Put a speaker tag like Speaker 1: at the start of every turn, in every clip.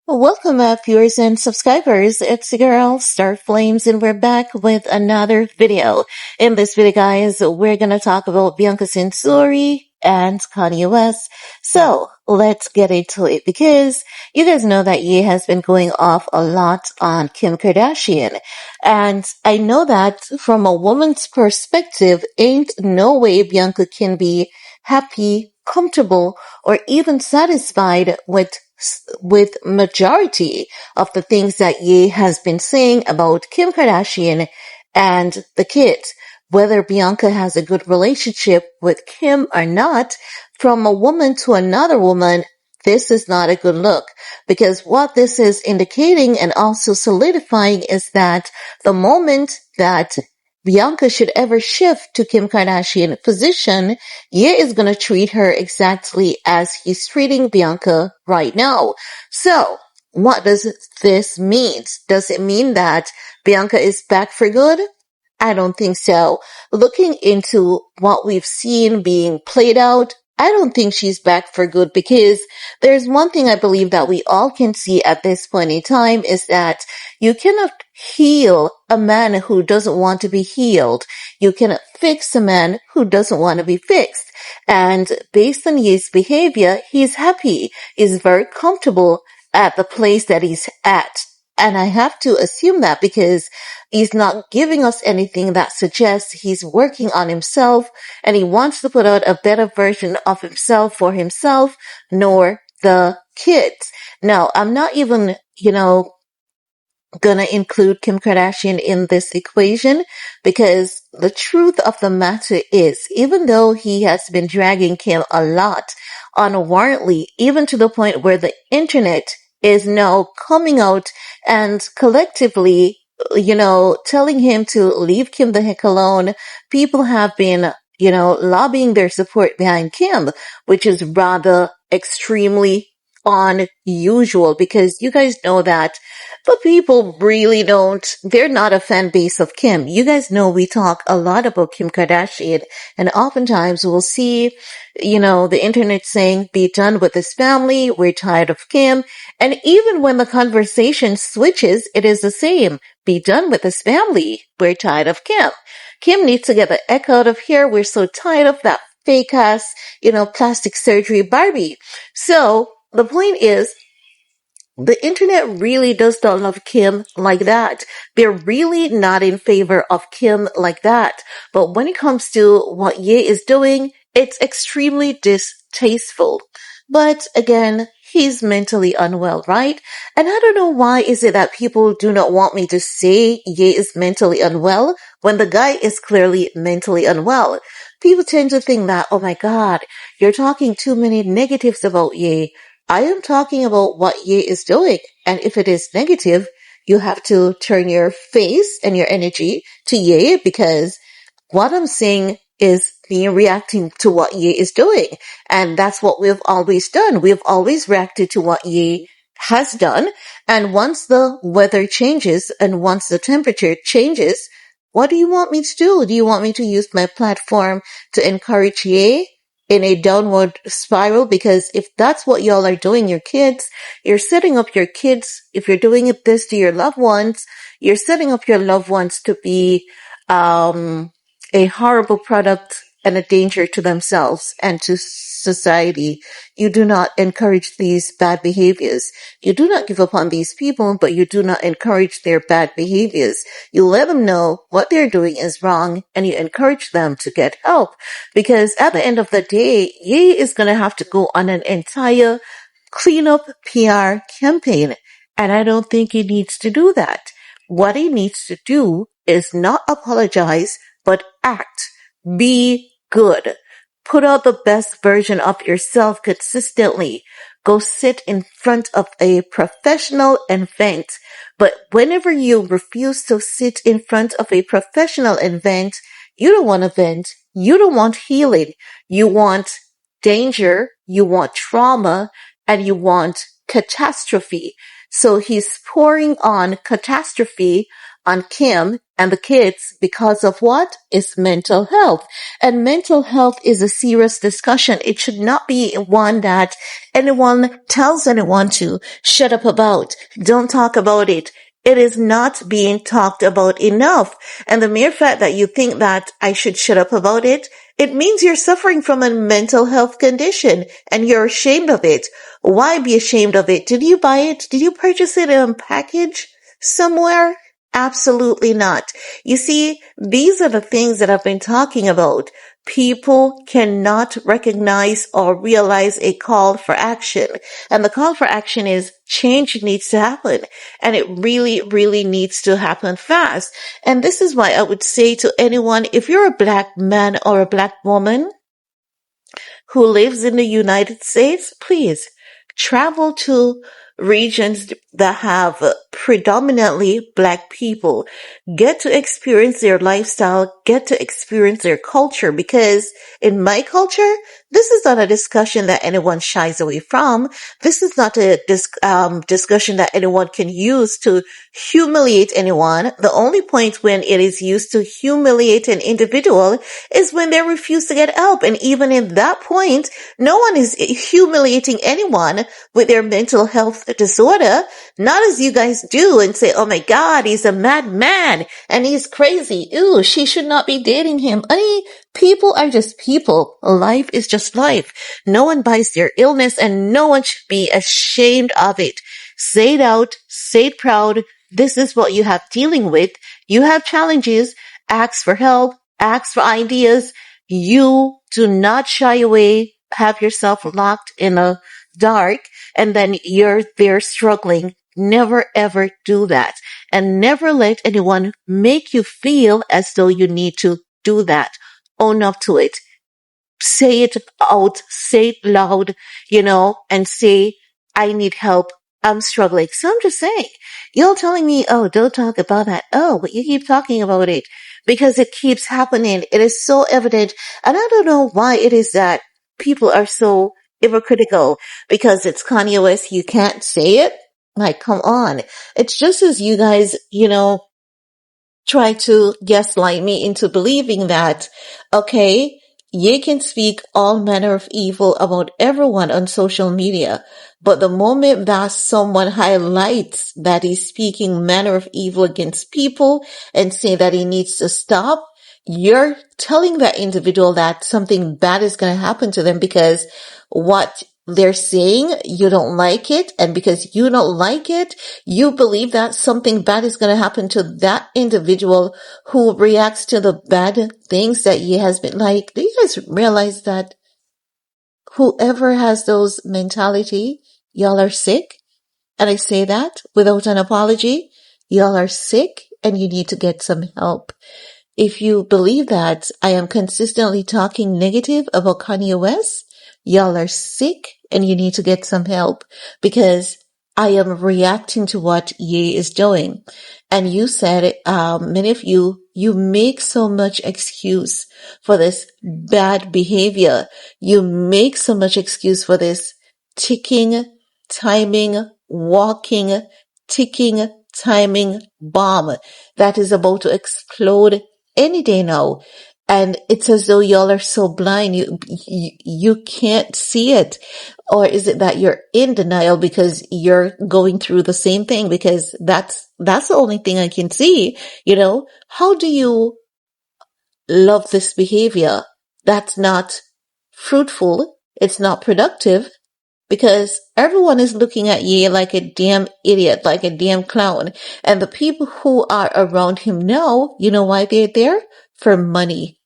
Speaker 1: Welcome back, viewers and subscribers. It's the girl, Star Flames, and we're back with another video. In this video, guys, we're gonna talk about Bianca Censori and Kanye West. So, let's get into it, because you guys know that Ye has been going off a lot on Kim Kardashian. And I know that from a woman's perspective, ain't no way Bianca can be happy, comfortable, or even satisfied with majority of the things that Ye has been saying about Kim Kardashian and the kids. Whether Bianca has a good relationship with Kim or not, from a woman to another woman, this is not a good look, because what this is indicating and also solidifying is that the moment that Bianca should ever shift to Kim Kardashian position, Ye is going to treat her exactly as he's treating Bianca right now. So, what does this mean? Does it mean that Bianca is back for good? I don't think so. Looking into what we've seen being played out, I don't think she's back for good, because there's one thing I believe that we all can see at this point in time is that you cannot heal a man who doesn't want to be healed. You cannot fix a man who doesn't want to be fixed. And based on his behavior, he's happy. He's very comfortable at the place that he's at. And I have to assume that because he's not giving us anything that suggests he's working on himself and he wants to put out a better version of himself for himself, nor the kids. Now, I'm not even, gonna include Kim Kardashian in this equation, because the truth of the matter is, even though he has been dragging Kim a lot unwarrantedly, even to the point where the internet is now coming out and collectively, telling him to leave Kim the heck alone, people have been, lobbying their support behind Kim, which is rather extremely unusual, because you guys know that the people really they're not a fan base of Kim. You guys know we talk a lot about Kim Kardashian, and oftentimes we'll see, the internet saying, be done with this family, we're tired of Kim. And even when the conversation switches, it is the same. Be done with this family, we're tired of Kim. Kim needs to get the heck out of here. We're so tired of that fake ass, plastic surgery Barbie. So the point is, the internet really does not love Kim like that. They're really not in favor of Kim like that. But when it comes to what Ye is doing, it's extremely distasteful. But again, he's mentally unwell, right? And I don't know why is it that people do not want me to say Ye is mentally unwell when the guy is clearly mentally unwell. People tend to think that, oh my God, you're talking too many negatives about Ye. I am talking about what Ye is doing. And if it is negative, you have to turn your face and your energy to Ye, because what I'm saying is me reacting to what Ye is doing. And that's what we've always done. We've always reacted to what Ye has done. And once the weather changes and once the temperature changes, what do you want me to do? Do you want me to use my platform to encourage Ye in a downward spiral? Because if that's what y'all are doing, your kids, you're setting up your kids. If you're doing this to your loved ones, you're setting up your loved ones to be, a horrible product and a danger to themselves and to society. You do not encourage these bad behaviors. You do not give up on these people, but you do not encourage their bad behaviors. You let them know what they're doing is wrong, and you encourage them to get help. Because at the end of the day, Ye is going to have to go on an entire cleanup PR campaign. And I don't think he needs to do that. What he needs to do is not apologize, but act. Be good. Put out the best version of yourself consistently. Go sit in front of a professional and vent. But whenever you refuse to sit in front of a professional and vent, you don't want to vent. You don't want healing. You want danger. You want trauma. And you want catastrophe. So he's pouring on catastrophe on Kim and the kids because of what? It's mental health. And mental health is a serious discussion. It should not be one that anyone tells anyone to shut up about. Don't talk about it. It is not being talked about enough. And the mere fact that you think that I should shut up about it, it means you're suffering from a mental health condition and you're ashamed of it. Why be ashamed of it? Did you buy it? Did you purchase it in a package somewhere? Absolutely not. You see, these are the things that I've been talking about. People cannot recognize or realize a call for action. And the call for action is change needs to happen. And it really, really needs to happen fast. And this is why I would say to anyone, if you're a black man or a black woman who lives in the United States, please travel to regions that have predominantly black people. Get to experience their lifestyle, get to experience their culture, because in my culture, this is not a discussion that anyone shies away from. This is not a discussion that anyone can use to humiliate anyone. The only point when it is used to humiliate an individual is when they refuse to get help. And even in that point, no one is humiliating anyone with their mental health disorder. Not as you guys do and say, oh my God, he's a madman and he's crazy. Ooh, she should not be dating him. I mean, people are just people. Life is just life. No one buys their illness and no one should be ashamed of it. Say it out, say it proud. This is what you have dealing with. You have challenges. Ask for help. Ask for ideas. You do not shy away. Have yourself locked in a dark and then you're there struggling. Never ever do that. And never let anyone make you feel as though you need to do that. Own up to it. Say it out, say it loud, and say, I need help. I'm struggling. So I'm just saying, you're telling me, oh, don't talk about that. Oh, but you keep talking about it because it keeps happening. It is so evident. And I don't know why it is that people are so hypocritical because it's Kanye West. You can't say it. Like, come on. It's just as you guys, try to gaslight me into believing that, okay, ye can speak all manner of evil about everyone on social media, but the moment that someone highlights that he's speaking manner of evil against people and say that he needs to stop, you're telling that individual that something bad is going to happen to them because what they're saying, you don't like it. And because you don't like it, you believe that something bad is going to happen to that individual who reacts to the bad things that he has been like. Do you guys realize that whoever has those mentality, y'all are sick? And I say that without an apology. Y'all are sick and you need to get some help. If you believe that I am consistently talking negative about Kanye West, y'all are sick and you need to get some help because I am reacting to what Ye is doing. And you said, many of you make so much excuse for this bad behavior. You make so much excuse for this ticking, timing, walking, ticking, timing bomb that is about to explode any day now. And it's as though y'all are so blind, you can't see it. Or is it that you're in denial because you're going through the same thing? Because that's the only thing I can see. How do you love this behavior? That's not fruitful. It's not productive. Because everyone is looking at Ye like a damn idiot, like a damn clown. And the people who are around him now, you know why they're there? For money.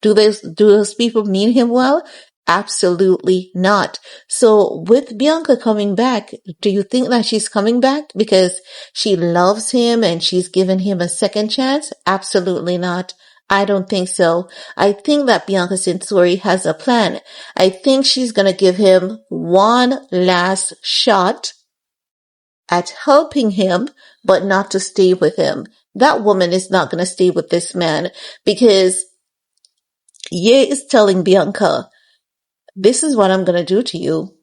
Speaker 1: Do those people mean him well? Absolutely not. So with Bianca coming back, do you think that she's coming back because she loves him and she's given him a second chance? Absolutely not. I don't think so. I think that Bianca Censori has a plan. I think she's going to give him one last shot at helping him, but not to stay with him. That woman is not going to stay with this man because Ye is telling Bianca, this is what I'm going to do to you.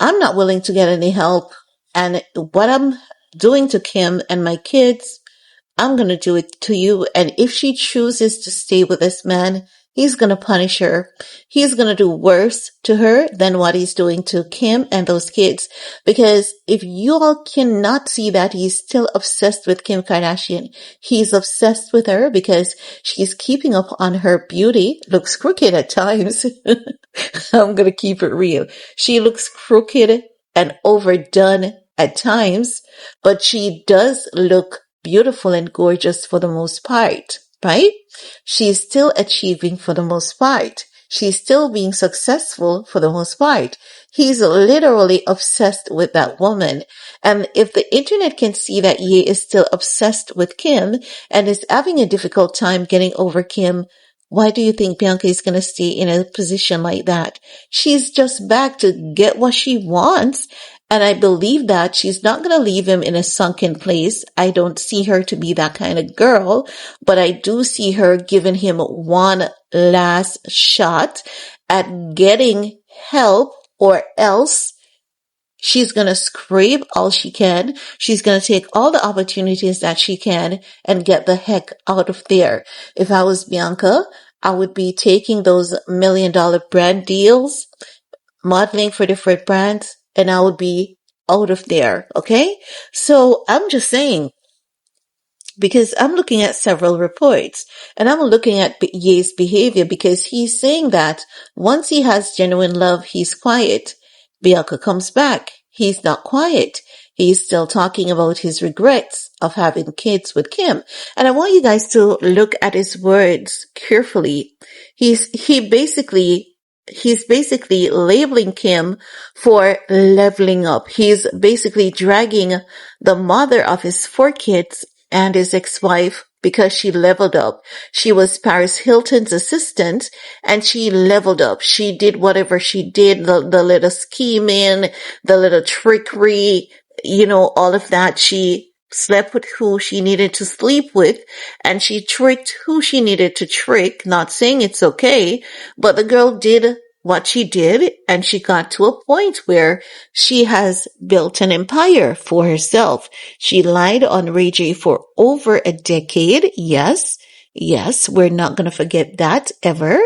Speaker 1: I'm not willing to get any help. And what I'm doing to Kim and my kids, I'm going to do it to you. And if she chooses to stay with this man, he's going to punish her. He's going to do worse to her than what he's doing to Kim and those kids. Because if you all cannot see that he's still obsessed with Kim Kardashian, he's obsessed with her because she's keeping up on her beauty. Looks crooked at times. I'm going to keep it real. She looks crooked and overdone at times, but she does look beautiful and gorgeous for the most part, right? She's still achieving for the most part. She's still being successful for the most part. He's literally obsessed with that woman. And if the internet can see that Ye is still obsessed with Kim and is having a difficult time getting over Kim, why do you think Bianca is going to stay in a position like that? She's just back to get what she wants. And I believe that she's not going to leave him in a sunken place. I don't see her to be that kind of girl, but I do see her giving him one last shot at getting help, or else she's going to scrape all she can. She's going to take all the opportunities that she can and get the heck out of there. If I was Bianca, I would be taking those $1 million brand deals, modeling for different brands, and I would be out of there. Okay. So I'm just saying, because I'm looking at several reports and I'm looking at Ye's behavior, because he's saying that once he has genuine love, he's quiet. Bianca comes back. He's not quiet. He's still talking about his regrets of having kids with Kim. And I want you guys to look at his words carefully. He's basically labeling Kim for leveling up. He's basically dragging the mother of his 4 kids and his ex-wife because she leveled up. She was Paris Hilton's assistant and she leveled up. She did whatever she did, the little scheming, the little trickery, all of that. She slept with who she needed to sleep with, and she tricked who she needed to trick. Not saying it's okay, but the girl did what she did, and she got to a point where she has built an empire for herself. She lied on Ray J for over a decade. Yes, we're not going to forget that ever,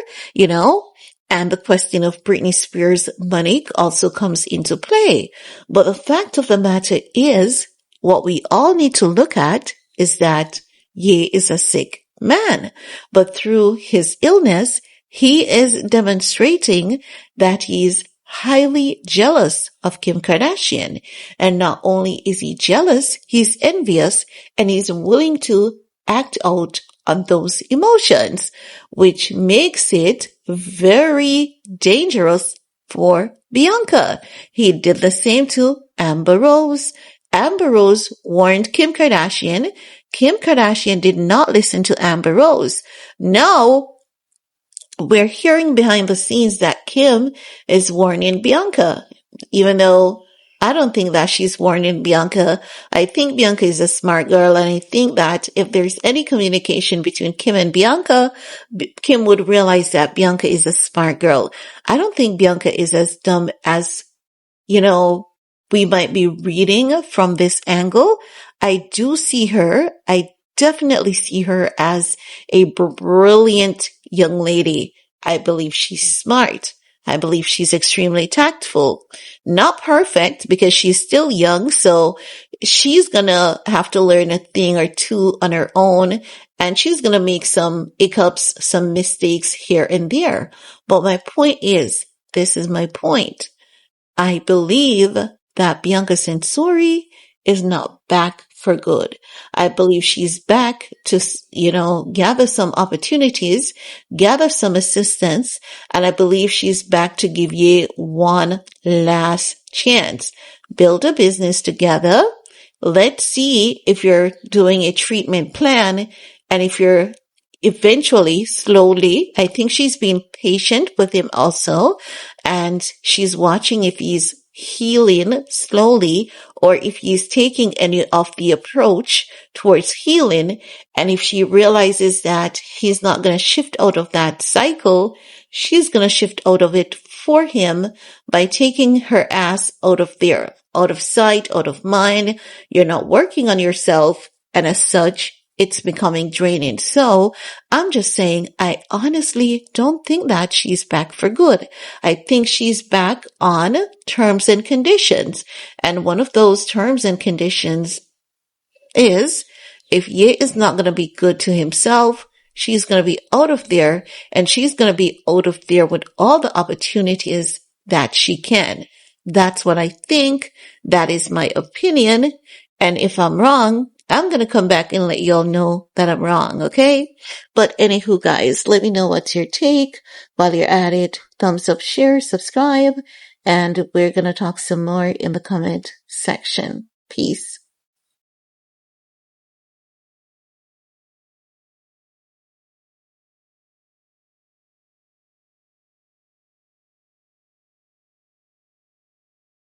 Speaker 1: And the question of Britney Spears' money also comes into play. But the fact of the matter is, what we all need to look at is that Ye is a sick man. But through his illness, he is demonstrating that he's highly jealous of Kim Kardashian. And not only is he jealous, he's envious, and he's willing to act out on those emotions, which makes it very dangerous for Bianca. He did the same to Amber Rose. Amber Rose warned Kim Kardashian. Kim Kardashian did not listen to Amber Rose. Now, we're hearing behind the scenes that Kim is warning Bianca, even though I don't think that she's warning Bianca. I think Bianca is a smart girl, and I think that if there's any communication between Kim and Bianca, Kim would realize that Bianca is a smart girl. I don't think Bianca is as dumb as, we might be reading from this angle. I definitely see her as a brilliant young lady. I believe she's smart. I believe she's extremely tactful. Not perfect because she's still young, so she's gonna have to learn a thing or two on her own, and she's gonna make some hiccups, some mistakes here and there. But my point is, this is my point. I believe that Bianca Censori is not back for good. I believe she's back to, gather some opportunities, gather some assistance, and I believe she's back to give Ye one last chance. Build a business together. Let's see if you're doing a treatment plan, and if you're eventually, slowly, I think she's being patient with him also, and she's watching if he's healing slowly or if he's taking any of the approach towards healing. And if she realizes that he's not going to shift out of that cycle, she's going to shift out of it for him by taking her ass out of there, out of sight, out of mind. You're not working on yourself, and as such, it's becoming draining. So I'm just saying, I honestly don't think that she's back for good. I think she's back on terms and conditions. And one of those terms and conditions is if Ye is not going to be good to himself, she's going to be out of there, and she's going to be out of there with all the opportunities that she can. That's what I think. That is my opinion. And if I'm wrong, I'm going to come back and let y'all know that I'm wrong, okay? But anywho, guys, let me know what's your take. While you're at it, thumbs up, share, subscribe, and we're going to talk some more in the comment section. Peace.